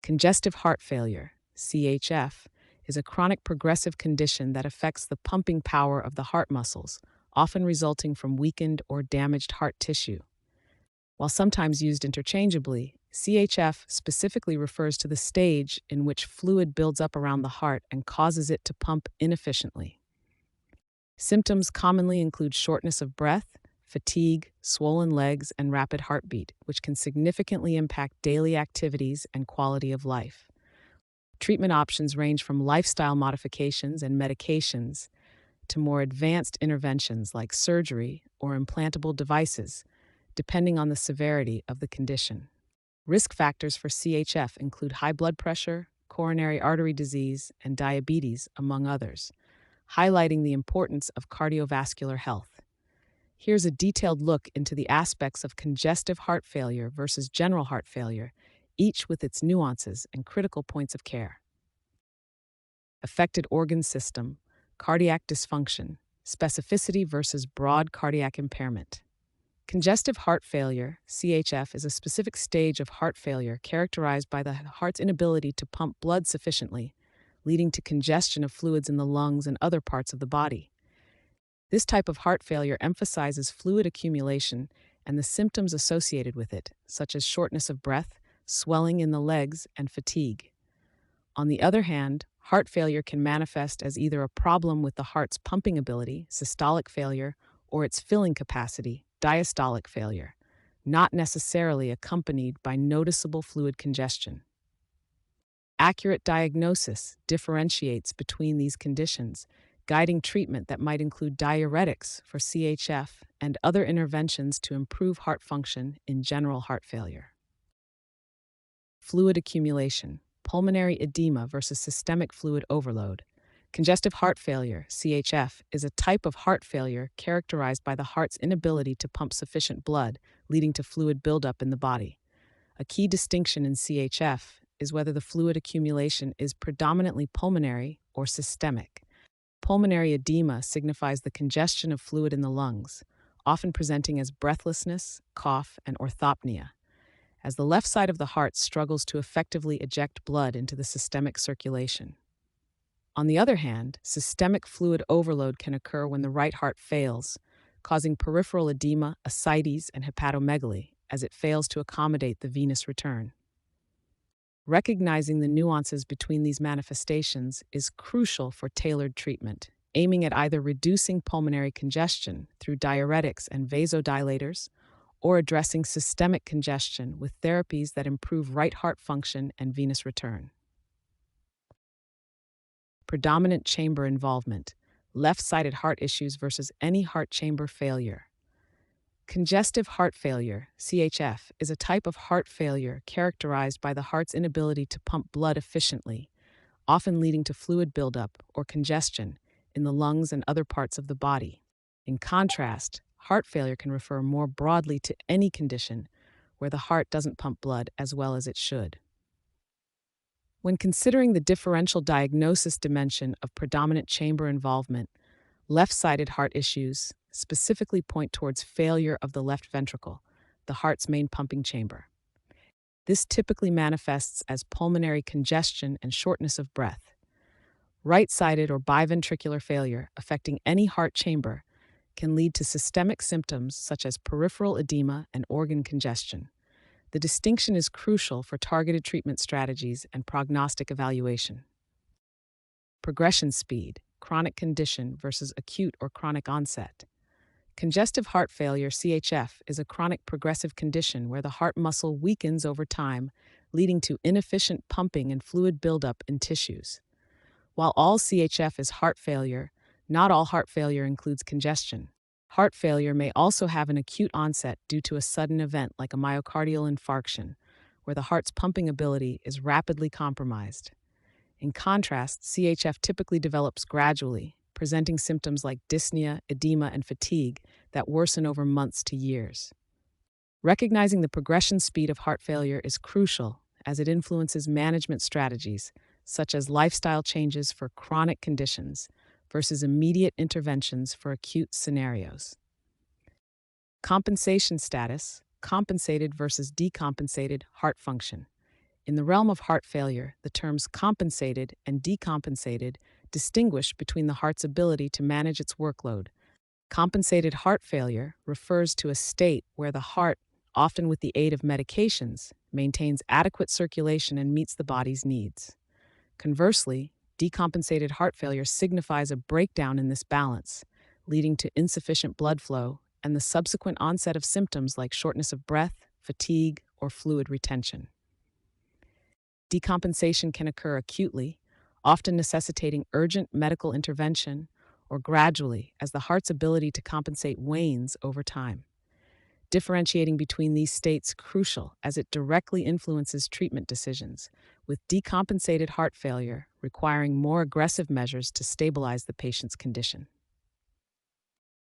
Congestive heart failure, CHF, is a chronic progressive condition that affects the pumping power of the heart muscles, often resulting from weakened or damaged heart tissue. While sometimes used interchangeably, CHF specifically refers to the stage in which fluid builds up around the heart and causes it to pump inefficiently. Symptoms commonly include shortness of breath, fatigue, swollen legs, and rapid heartbeat, which can significantly impact daily activities and quality of life. Treatment options range from lifestyle modifications and medications to more advanced interventions like surgery or implantable devices, depending on the severity of the condition. Risk factors for CHF include high blood pressure, coronary artery disease, and diabetes, among others, highlighting the importance of cardiovascular health. Here's a detailed look into the aspects of congestive heart failure versus general heart failure, each with its nuances and critical points of care. Affected organ system, cardiac dysfunction, specificity versus broad cardiac impairment. Congestive heart failure, CHF, is a specific stage of heart failure characterized by the heart's inability to pump blood sufficiently, leading to congestion of fluids in the lungs and other parts of the body. This type of heart failure emphasizes fluid accumulation and the symptoms associated with it, such as shortness of breath, swelling in the legs, and fatigue. On the other hand, heart failure can manifest as either a problem with the heart's pumping ability, systolic failure, or its filling capacity, diastolic failure, not necessarily accompanied by noticeable fluid congestion. Accurate diagnosis differentiates between these conditions, guiding treatment that might include diuretics for CHF and other interventions to improve heart function in general heart failure. Fluid accumulation, pulmonary edema versus systemic fluid overload. Congestive heart failure, CHF, is a type of heart failure characterized by the heart's inability to pump sufficient blood, leading to fluid buildup in the body. A key distinction in CHF is whether the fluid accumulation is predominantly pulmonary or systemic. Pulmonary edema signifies the congestion of fluid in the lungs, often presenting as breathlessness, cough, and orthopnea, as the left side of the heart struggles to effectively eject blood into the systemic circulation. On the other hand, systemic fluid overload can occur when the right heart fails, causing peripheral edema, ascites, and hepatomegaly, as it fails to accommodate the venous return. Recognizing the nuances between these manifestations is crucial for tailored treatment, aiming at either reducing pulmonary congestion through diuretics and vasodilators, or addressing systemic congestion with therapies that improve right heart function and venous return. Predominant chamber involvement, left-sided heart issues versus any heart chamber failure. Congestive heart failure, CHF, is a type of heart failure characterized by the heart's inability to pump blood efficiently, often leading to fluid buildup or congestion in the lungs and other parts of the body. In contrast, heart failure can refer more broadly to any condition where the heart doesn't pump blood as well as it should. When considering the differential diagnosis dimension of predominant chamber involvement, left-sided heart issues specifically point towards failure of the left ventricle, the heart's main pumping chamber. This typically manifests as pulmonary congestion and shortness of breath. Right-sided or biventricular failure affecting any heart chamber can lead to systemic symptoms such as peripheral edema and organ congestion. The distinction is crucial for targeted treatment strategies and prognostic evaluation. Progression speed, chronic condition versus acute or chronic onset. Congestive heart failure, CHF, is a chronic progressive condition where the heart muscle weakens over time, leading to inefficient pumping and fluid buildup in tissues. While all CHF is heart failure, not all heart failure includes congestion. Heart failure may also have an acute onset due to a sudden event like a myocardial infarction, where the heart's pumping ability is rapidly compromised. In contrast, CHF typically develops gradually, presenting symptoms like dyspnea, edema, and fatigue that worsen over months to years. Recognizing the progression speed of heart failure is crucial as it influences management strategies, such as lifestyle changes for chronic conditions versus immediate interventions for acute scenarios. Compensation status, compensated versus decompensated heart function. In the realm of heart failure, the terms compensated and decompensated distinguish between the heart's ability to manage its workload. Compensated heart failure refers to a state where the heart, often with the aid of medications, maintains adequate circulation and meets the body's needs. Conversely, decompensated heart failure signifies a breakdown in this balance, leading to insufficient blood flow and the subsequent onset of symptoms like shortness of breath, fatigue, or fluid retention. Decompensation can occur acutely, often necessitating urgent medical intervention, or gradually as the heart's ability to compensate wanes over time. Differentiating between these states crucial as it directly influences treatment decisions, with decompensated heart failure requiring more aggressive measures to stabilize the patient's condition.